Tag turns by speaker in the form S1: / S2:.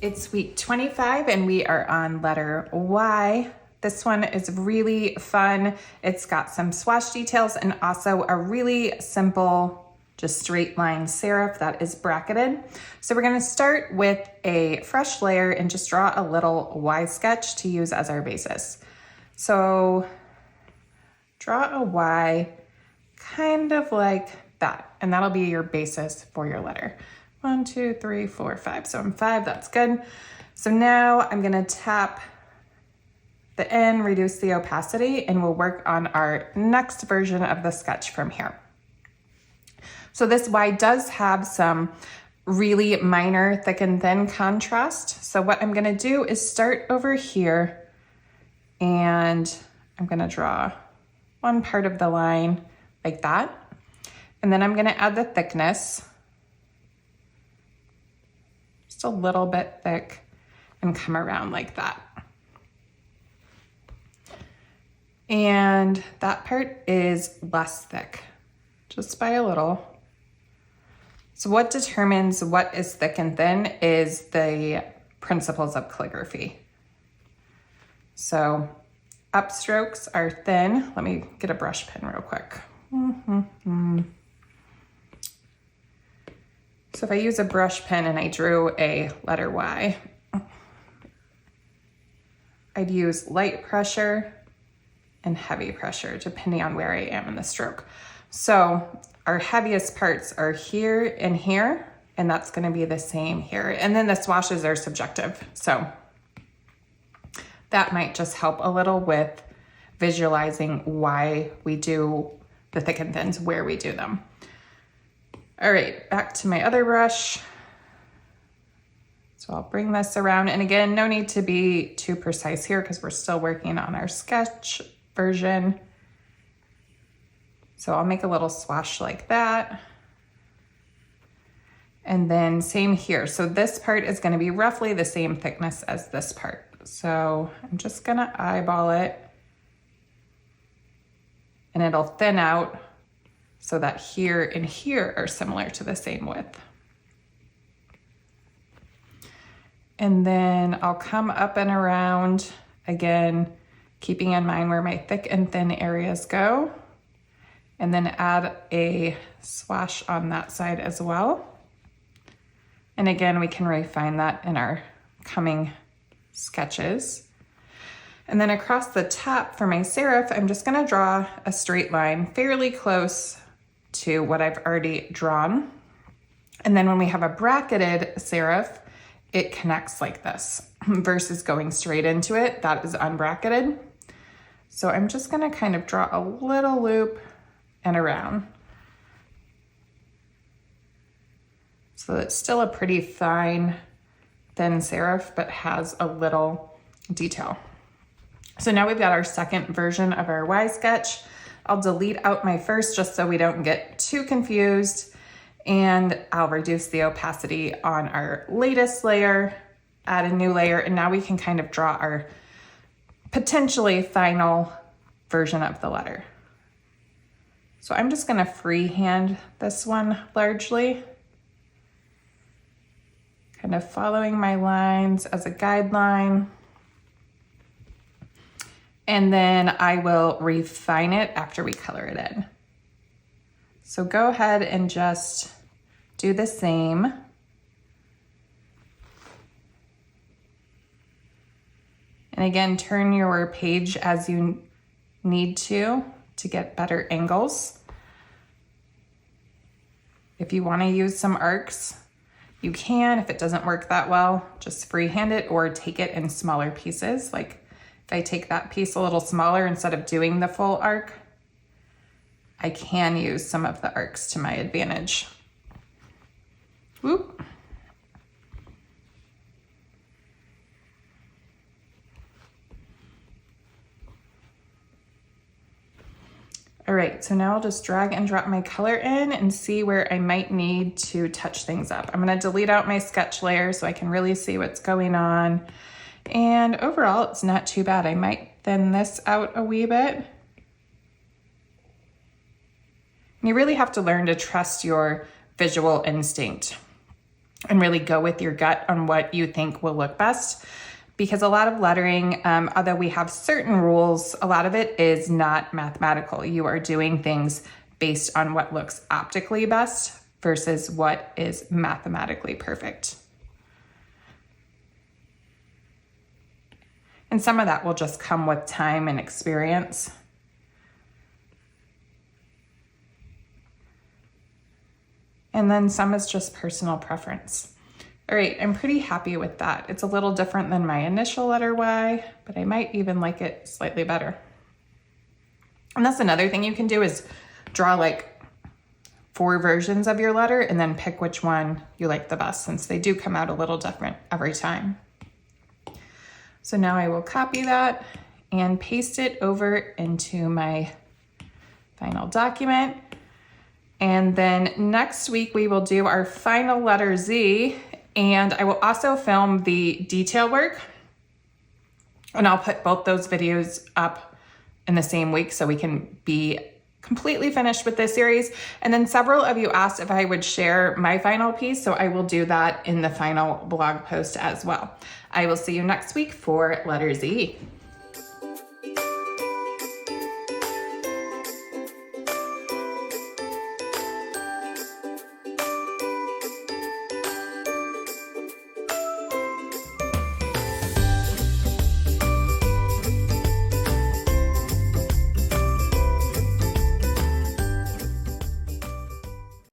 S1: It's week 25 and we are on letter Y. This one is really fun. It's got some swatch details and also a really simple, just straight line serif that is bracketed. So we're gonna start with a fresh layer and just draw a little Y sketch to use as our basis. So draw a Y kind of like that, and that'll be your basis for your letter. 1, 2, 3, 4, 5. So I'm 5, that's good. So now I'm gonna tap the N, reduce the opacity, and we'll work on our next version of the sketch from here. So this Y does have some really minor thick and thin contrast. So what I'm gonna do is start over here and I'm gonna draw one part of the line like that. And then I'm gonna add the thickness, just a little bit thick, and come around like that. And that part is less thick, just by a little. So what determines what is thick and thin is the principles of calligraphy. So upstrokes are thin. Let me get a brush pen real quick. So if I use a brush pen and I drew a letter Y, I'd use light pressure and heavy pressure depending on where I am in the stroke. So our heaviest parts are here and here, and that's gonna be the same here. And then the swashes are subjective. So that might just help a little with visualizing why we do the thick and thins, where we do them. All right, back to my other brush. So I'll bring this around. And again, no need to be too precise here because we're still working on our sketch version. So I'll make a little swash like that. And then same here. So this part is gonna be roughly the same thickness as this part. So I'm just gonna eyeball it and it'll thin out so that here and here are similar to the same width. And then I'll come up and around, again, keeping in mind where my thick and thin areas go, and then add a swash on that side as well. And again, we can refine that in our coming sketches. And then across the top for my serif, I'm just gonna draw a straight line fairly close to what I've already drawn. And then when we have a bracketed serif, it connects like this versus going straight into it. That is unbracketed. So I'm just gonna kind of draw a little loop and around. So it's still a pretty fine, thin serif, but has a little detail. So now we've got our second version of our Y sketch. I'll delete out my first just so we don't get too confused, and I'll reduce the opacity on our latest layer, add a new layer, and now we can kind of draw our potentially final version of the letter. So I'm just gonna freehand this one largely, kind of following my lines as a guideline. And then I will refine it after we color it in. So go ahead and just do the same. And again, turn your page as you need to get better angles. If you want to use some arcs, you can. If it doesn't work that well, just freehand it or take it in smaller pieces. Like if I take that piece a little smaller instead of doing the full arc, I can use some of the arcs to my advantage. Whoop. All right, so now I'll just drag and drop my color in and see where I might need to touch things up. I'm gonna delete out my sketch layer so I can really see what's going on. And overall, it's not too bad. I might thin this out a wee bit. And you really have to learn to trust your visual instinct. and really go with your gut on what you think will look best. Because a lot of lettering, although we have certain rules, a lot of it is not mathematical. You are doing things based on what looks optically best versus what is mathematically perfect. And some of that will just come with time and experience. And then some is just personal preference. All right, I'm pretty happy with that. It's a little different than my initial letter Y, but I might even like it slightly better. And that's another thing you can do is draw like 4 versions of your letter and then pick which one you like the best, since they do come out a little different every time. So now I will copy that and paste it over into my final document. And then next week we will do our final letter Z, and I will also film the detail work, and I'll put both those videos up in the same week so we can be completely finished with this series. And then several of you asked if I would share my final piece, so I will do that in the final blog post as well. I will see you next week for letter Z.